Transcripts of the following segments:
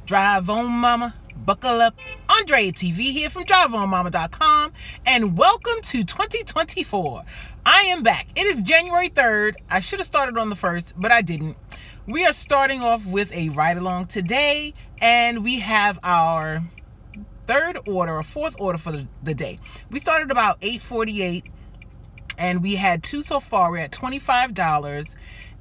Drive on mama, buckle up. Andre TV here from driveonmama.com, and welcome to 2024. I am back. It is January 3rd. I should have started on the 1st, but I didn't. We are starting off with a ride-along today, and we have our fourth order for the day. We started about 8:48, and we had two so far. We're at $25,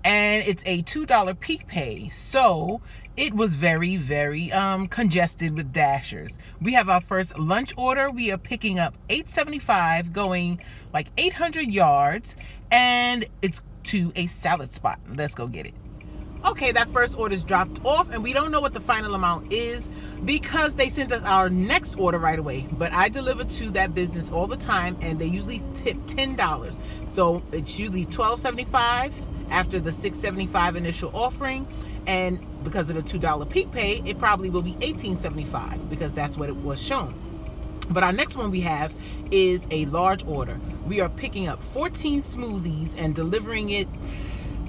and it's a $2 peak pay. So it was very, very congested with dashers. We have our first lunch order. We are picking up $8.75, going like 800 yards, and it's to a salad spot. Let's go get it. Okay, that first order is dropped off, and we don't know what the final amount is because they sent us our next order right away. But I deliver to that business all the time, and they usually tip $10. So it's usually $12.75 after the $6.75 initial offering. And because of the $2 peak pay, it probably will be $18.75 because that's what it was shown. But our next one we have is a large order. We are picking up 14 smoothies and delivering it.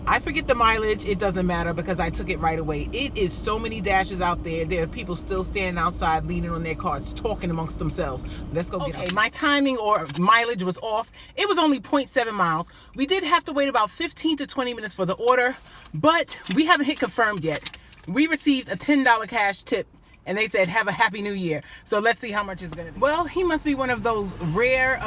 I forget the mileage. It doesn't matter because I took it right away. It is so many dashes out there. There are people still standing outside leaning on their cars talking amongst themselves. Let's go get it. Okay, my timing or mileage was off. It was only 0.7 miles. We did have to wait about 15 to 20 minutes for the order, but we haven't hit confirmed yet. We received a $10 cash tip, and they said, have a happy new year. So let's see how much it's gonna be. Well, he must be one of those rare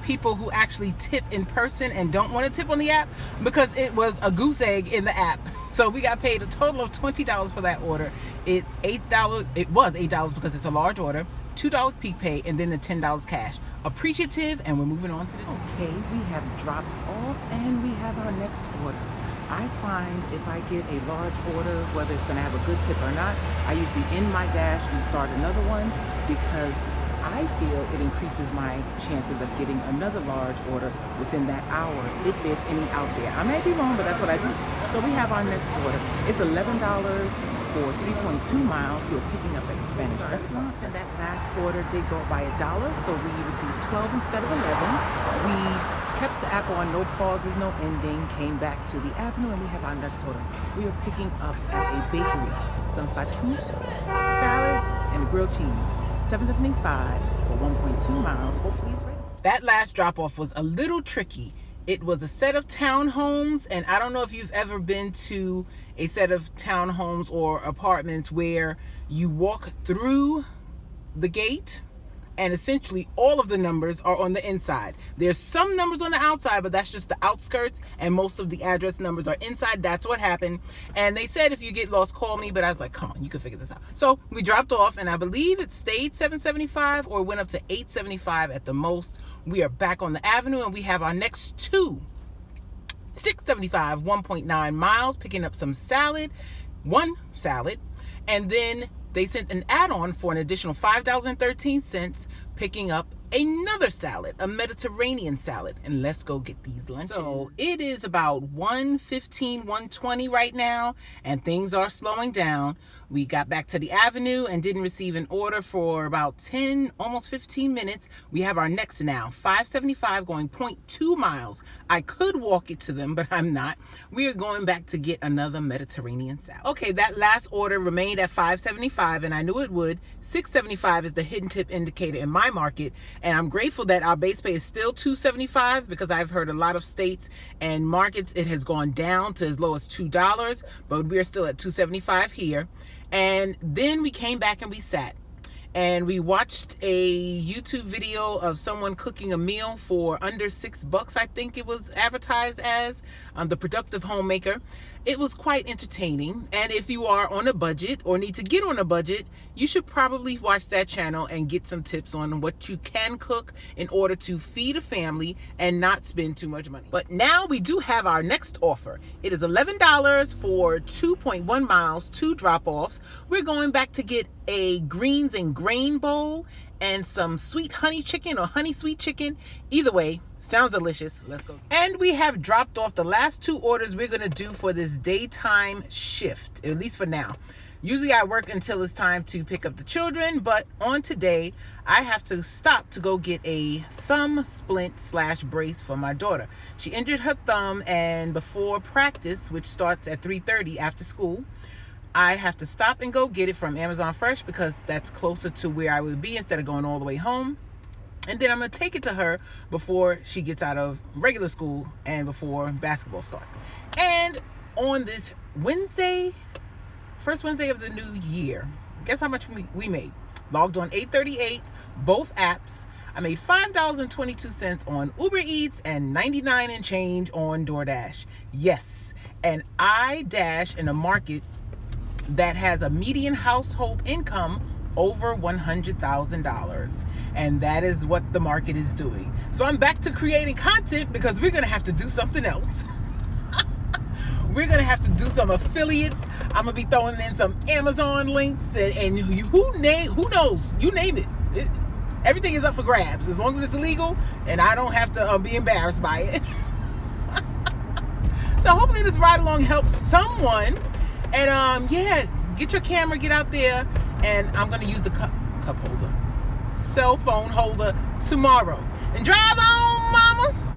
people who actually tip in person and don't want to tip on the app, because it was a goose egg in the app. So we got paid a total of $20 for that order. It was $8 because it's a large order, $2 peak pay, and then the $10 cash. Appreciative, and we're moving on to the Okay, we have dropped off and we have our next order. I find if I get a large order, whether it's going to have a good tip or not, I usually end my dash and start another one because I feel it increases my chances of getting another large order within that hour if there's any out there. I may be wrong, but that's what I do. So we have our next order. It's $11 for 3.2 miles. We're picking up at a Spanish restaurant, and that last order did go by $1, so we received 12 instead of 11. We kept the app on, no pauses, no ending, came back to the avenue, and we have our next order. We are picking up at a bakery some fattoush, salad, and grilled cheese. $7.75 for 1.2 miles. Hopefully it's ready. That last drop off was a little tricky. It was a set of townhomes, and I don't know if you've ever been to a set of townhomes or apartments where you walk through the gate and essentially all of the numbers are on the inside. There's some numbers on the outside, but that's just the outskirts, and most of the address numbers are inside. That's what happened. And they said if you get lost, call me, but I was like, come on, you can figure this out. So we dropped off, and I believe it stayed $7.75 or went up to $8.75 at the most. We are back on the avenue, and we have our next two. $6.75, 1.9 miles, picking up some salad, one salad, and then they sent an add-on for an additional $5.13, picking up another salad, a Mediterranean salad. And let's go get these lunches. So it is about 1:15, 1:20 right now, and things are slowing down. We got back to the avenue and didn't receive an order for about 10, almost 15 minutes. We have our next now, $5.75, going 0.2 miles. I could walk it to them, but I'm not. We are going back to get another Mediterranean salad. Okay, that last order remained at $5.75, and I knew it would. $6.75 is the hidden tip indicator in my market, and I'm grateful that our base pay is still $2.75 because I've heard a lot of states and markets it has gone down to as low as $2, but we're still at $2.75 here. And then we came back and we sat and we watched a YouTube video of someone cooking a meal for under $6, I think it was advertised as, the Productive Homemaker. It was quite entertaining, and if you are on a budget or need to get on a budget, you should probably watch that channel and get some tips on what you can cook in order to feed a family and not spend too much money. But now we do have our next offer. It is $11 for 2.1 miles, 2 drop-offs. We're going back to get a greens and grain bowl and some sweet honey chicken or honey sweet chicken. Either way, sounds delicious. Let's go. And we have dropped off the last 2 orders we're going to do for this daytime shift, at least for now. Usually I work until it's time to pick up the children, but on today, I have to stop to go get a thumb splint / brace for my daughter. She injured her thumb, and before practice, which starts at 3:30 after school, I have to stop and go get it from Amazon Fresh because that's closer to where I would be instead of going all the way home. And then I'm going to take it to her before she gets out of regular school and before basketball starts. And on this Wednesday, first Wednesday of the new year, guess how much we made? Logged on 8:38, both apps. I made $5.22 on Uber Eats and 99 and change on Doordash. Yes, and I dash in a market that has a median household income over $100,000. And that is what the market is doing. So I'm back to creating content because we're going to have to do something else. We're going to have to do some affiliates. I'm going to be throwing in some Amazon links and who knows? You name it. Everything is up for grabs as long as it's illegal and I don't have to be embarrassed by it. So hopefully this ride along helps someone. And yeah, get your camera, get out there, and I'm going to use the cup holder, cell phone holder tomorrow. And drive on, mama.